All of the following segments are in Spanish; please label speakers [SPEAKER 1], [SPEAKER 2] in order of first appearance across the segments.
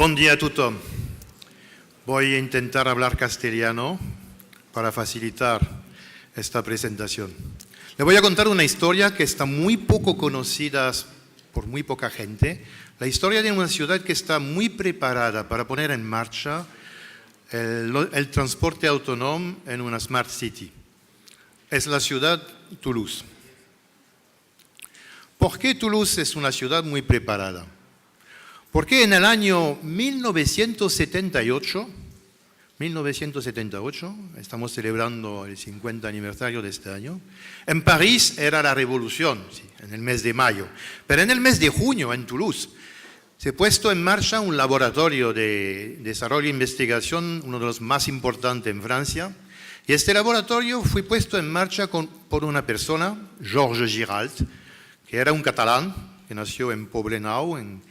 [SPEAKER 1] Buen día a todos. Voy a intentar hablar castellano para facilitar esta presentación. Le voy a contar una historia que está muy poco conocida por muy poca gente. La historia de una ciudad que está muy preparada para poner en marcha el transporte autónomo en una Smart City. Es la ciudad Toulouse. ¿Por qué Toulouse es una ciudad muy preparada? Porque en el año 1978, estamos celebrando el 50 aniversario de este año, en París era la revolución, sí, en el mes de mayo, pero en el mes de junio en Toulouse se ha puesto en marcha un laboratorio de desarrollo e investigación, uno de los más importantes en Francia, y este laboratorio fue puesto en marcha por una persona, Georges Giralt, que era un catalán, que nació en Poblenou, en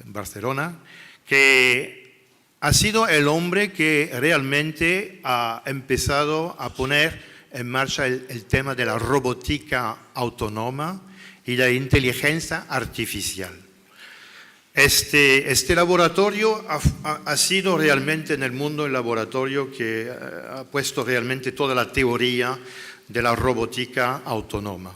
[SPEAKER 1] Barcelona, que ha sido el hombre que realmente ha empezado a poner en marcha el tema de la robótica autónoma y la inteligencia artificial. Este laboratorio ha sido realmente en el mundo el laboratorio que ha puesto realmente toda la teoría de la robótica autónoma.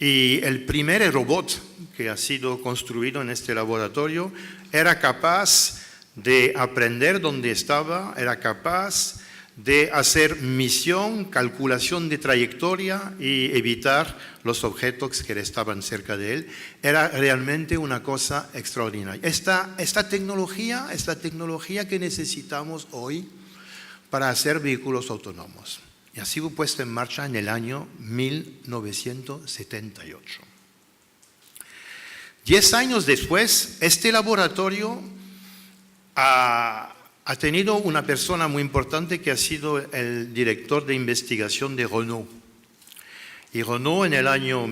[SPEAKER 1] Y el primer robot que ha sido construido en este laboratorio era capaz de aprender dónde estaba, era capaz de hacer misión, calculación de trayectoria y evitar los objetos que estaban cerca de él. Era realmente una cosa extraordinaria. Esta tecnología que necesitamos hoy para hacer vehículos autónomos. Y ha sido puesta en marcha en el año 1978. 10 años después, este laboratorio ha tenido una persona muy importante que ha sido el director de investigación de Renault. Y Renault en el año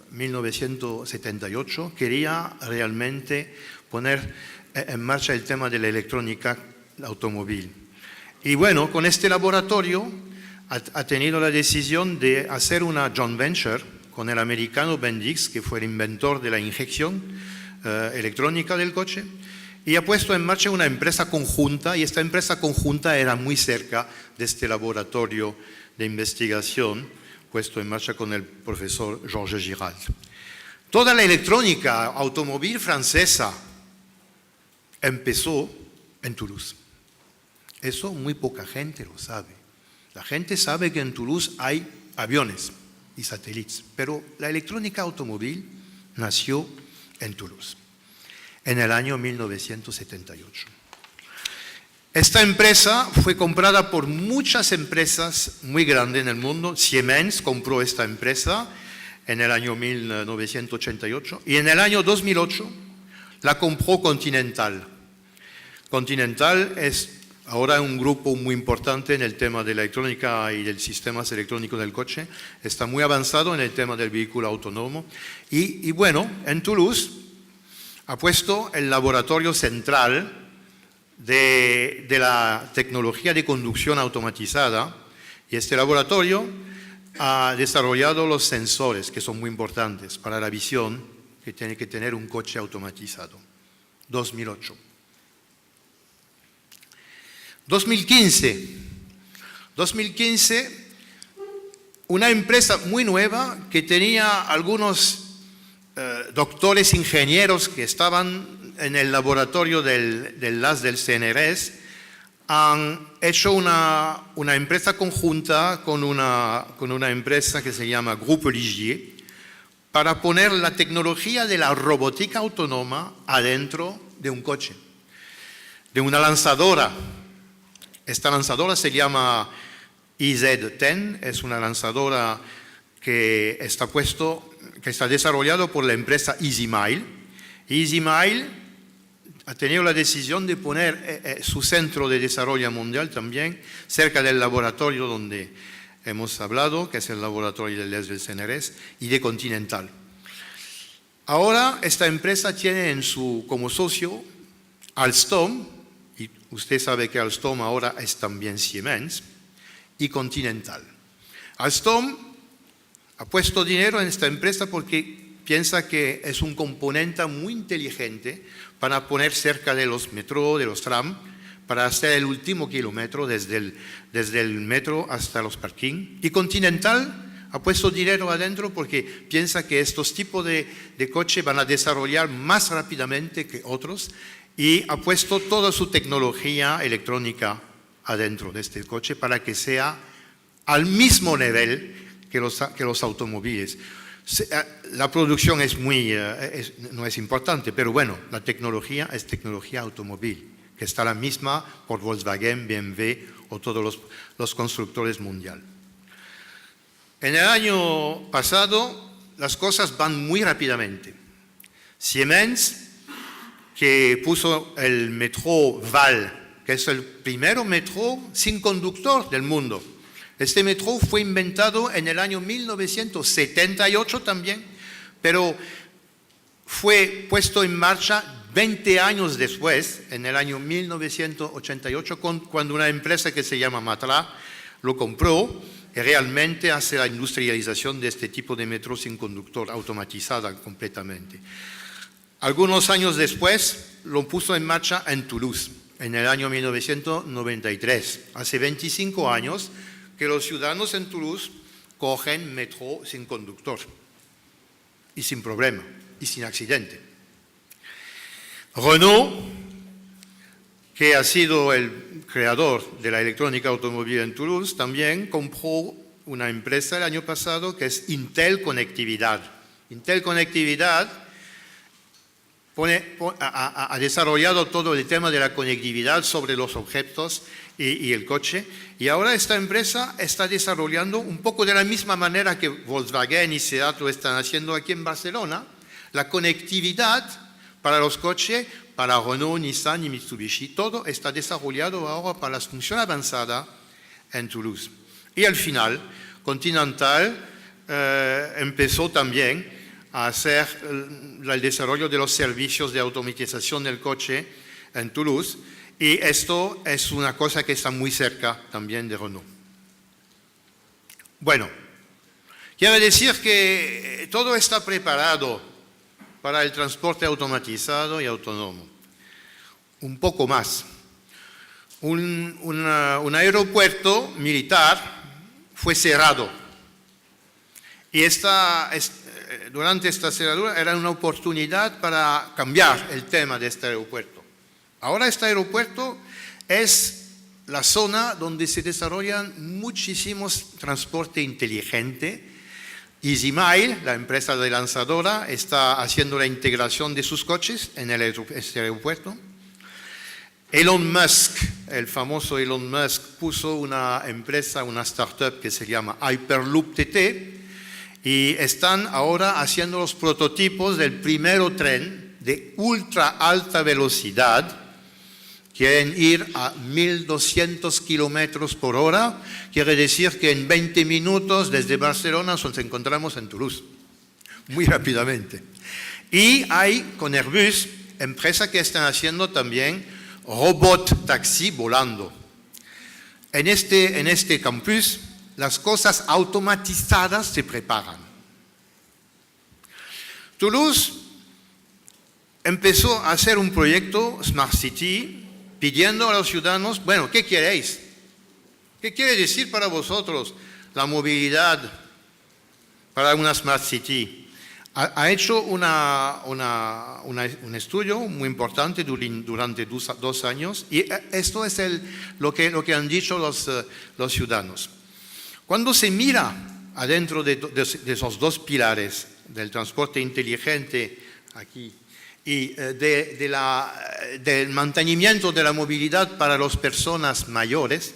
[SPEAKER 1] 1978 quería realmente poner en marcha el tema de la electrónica automóvil. Y bueno, con este laboratorio ha tenido la decisión de hacer una joint venture con el americano Bendix, que fue el inventor de la inyección electrónica del coche, y ha puesto en marcha una empresa conjunta, y esta empresa conjunta era muy cerca de este laboratorio de investigación puesto en marcha con el profesor Georges Giralt. Toda la electrónica automóvil francesa empezó en Toulouse. Eso muy poca gente lo sabe. La gente sabe que en Toulouse hay aviones y satélites, pero la electrónica automóvil nació en Toulouse en el año 1978. Esta empresa fue comprada por muchas empresas muy grandes en el mundo. Siemens compró esta empresa en el año 1988 y en el año 2008 la compró Continental. Continental es ahora un grupo muy importante en el tema de la electrónica y de los sistemas electrónicos del coche. Está muy avanzado en el tema del vehículo autónomo. Y bueno, en Toulouse ha puesto el laboratorio central de la tecnología de conducción automatizada. Y este laboratorio ha desarrollado los sensores, que son muy importantes para la visión que tiene que tener un coche automatizado. 2008. 2015, una empresa muy nueva que tenía algunos doctores ingenieros que estaban en el laboratorio del LAS del CNRS, han hecho una empresa conjunta con una empresa que se llama Groupe Ligier para poner la tecnología de la robótica autónoma adentro de un coche, de una lanzadora. Esta lanzadora se llama IZ-10, es una lanzadora que está desarrollado por la empresa EasyMile. EasyMile ha tenido la decisión de poner su centro de desarrollo mundial también cerca del laboratorio donde hemos hablado, que es el laboratorio del LES del CNRS y de Continental. Ahora esta empresa tiene como socio Alstom, y usted sabe que Alstom ahora es también Siemens, y Continental. Alstom ha puesto dinero en esta empresa porque piensa que es un componente muy inteligente para poner cerca de los metros, de los tram, para hacer el último kilómetro desde el metro hasta los parking. Y Continental ha puesto dinero adentro porque piensa que estos tipos de coches van a desarrollar más rápidamente que otros y ha puesto toda su tecnología electrónica adentro de este coche para que sea al mismo nivel que los automóviles. La producción no es importante, pero bueno, la tecnología es tecnología automóvil, que está la misma por Volkswagen, BMW o todos los constructores mundiales. En el año pasado las cosas van muy rápidamente. Siemens, que puso el metro Val, que es el primer metro sin conductor del mundo. Este metro fue inventado en el año 1978 también, pero fue puesto en marcha 20 años después, en el año 1988, cuando una empresa que se llama Matra lo compró y realmente hace la industrialización de este tipo de metro sin conductor, automatizada completamente. Algunos años después lo puso en marcha en Toulouse, en el año 1993. Hace 25 años que los ciudadanos en Toulouse cogen metro sin conductor y sin problema y sin accidente. Renault, que ha sido el creador de la electrónica automóvil en Toulouse, también compró una empresa el año pasado que es Intel Conectividad. Intel Conectividad ha desarrollado todo el tema de la conectividad sobre los objetos y el coche, y ahora esta empresa está desarrollando un poco de la misma manera que Volkswagen y Seat lo están haciendo aquí en Barcelona, la conectividad para los coches, para Renault, Nissan y Mitsubishi. Todo está desarrollado ahora para la función avanzada en Toulouse. Y al final, Continental empezó también a hacer el desarrollo de los servicios de automatización del coche en Toulouse, y esto es una cosa que está muy cerca también de Renault. Bueno, quiere decir que todo está preparado para el transporte automatizado y autónomo. Un poco más. Un aeropuerto militar fue cerrado. Y durante esta cerradura era una oportunidad para cambiar el tema de este aeropuerto. Ahora este aeropuerto es la zona donde se desarrollan muchísimos transporte inteligente. EasyMile, la empresa de lanzadora, está haciendo la integración de sus coches en este aeropuerto. Elon Musk, el famoso Elon Musk, puso una empresa, una startup que se llama Hyperloop TT, y están ahora haciendo los prototipos del primer tren de ultra alta velocidad. Quieren ir a 1.200 kilómetros por hora, quiere decir que en 20 minutos desde Barcelona nos encontramos en Toulouse, muy rápidamente. Y hay con Airbus, empresa que están haciendo también robot taxi volando. En este campus, las cosas automatizadas se preparan. Toulouse empezó a hacer un proyecto Smart City, pidiendo a los ciudadanos, bueno, ¿qué queréis? ¿Qué quiere decir para vosotros la movilidad para una Smart City? Ha hecho un estudio muy importante durante 2 años, y esto es lo que han dicho los ciudadanos. Cuando se mira adentro de esos 2 pilares del transporte inteligente aquí, y del mantenimiento de la movilidad para las personas mayores,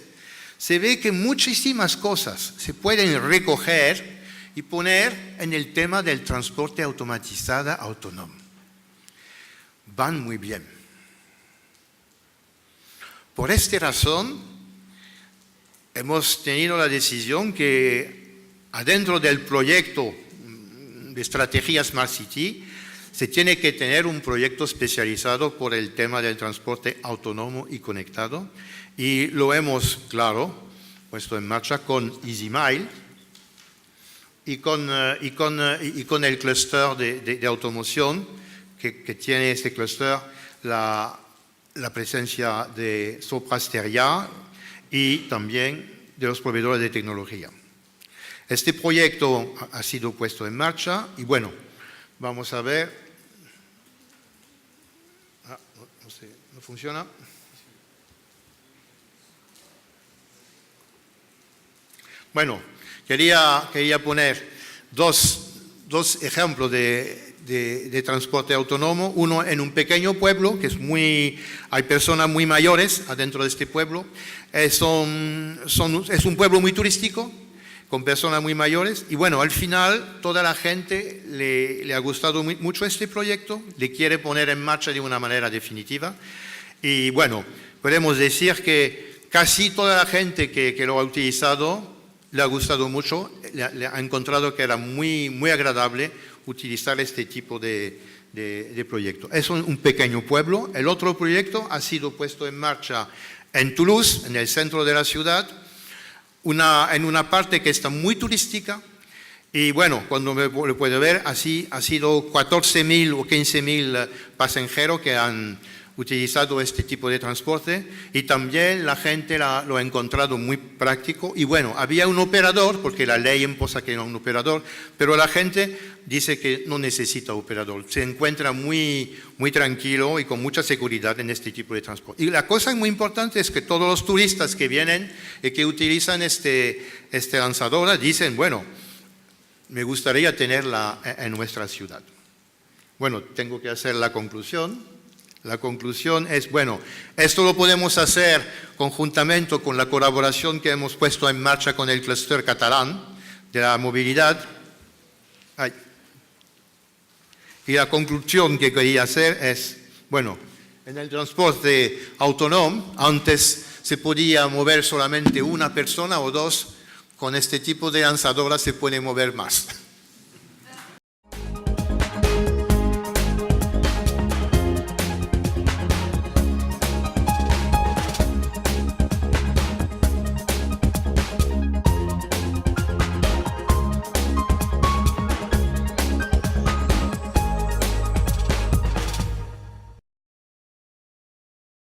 [SPEAKER 1] se ve que muchísimas cosas se pueden recoger y poner en el tema del transporte automatizado autónomo. Van muy bien. Por esta razón, hemos tenido la decisión que adentro del proyecto de estrategia Smart City se tiene que tener un proyecto especializado por el tema del transporte autónomo y conectado, y lo hemos, claro, puesto en marcha con EasyMile, y con el clúster de automoción que tiene este clúster la presencia de Sopra Steria y también de los proveedores de tecnología. Este proyecto ha sido puesto en marcha y bueno, vamos a ver. No sé, no funciona. Bueno, quería poner dos ejemplos de transporte autónomo. Uno en un pequeño pueblo, que hay personas muy mayores adentro de este pueblo. Es un pueblo muy turístico, con personas muy mayores. Y bueno, al final toda la gente le ha gustado mucho este proyecto, le quiere poner en marcha de una manera definitiva. Y bueno, podemos decir que casi toda la gente que lo ha utilizado le ha gustado mucho, le ha encontrado que era muy, muy agradable utilizar este tipo de proyecto. Es un pequeño pueblo. El otro proyecto ha sido puesto en marcha en Toulouse, en el centro de la ciudad, en una parte que está muy turística. Y bueno, cuando lo puede ver, así ha sido 14.000 o 15.000 pasajeros que han utilizado este tipo de transporte y también la gente lo ha encontrado muy práctico. Y bueno, había un operador, porque la ley imposa que no un operador, pero la gente dice que no necesita operador, se encuentra muy, muy tranquilo y con mucha seguridad en este tipo de transporte. Y la cosa muy importante es que todos los turistas que vienen y que utilizan este lanzador dicen, bueno, me gustaría tenerla en nuestra ciudad. Bueno, tengo que hacer la conclusión. La conclusión es, bueno, esto lo podemos hacer conjuntamente con la colaboración que hemos puesto en marcha con el clúster catalán de la movilidad. Y la conclusión que quería hacer es, bueno, en el transporte autónomo, antes se podía mover solamente una persona o dos, con este tipo de lanzadora se puede mover más.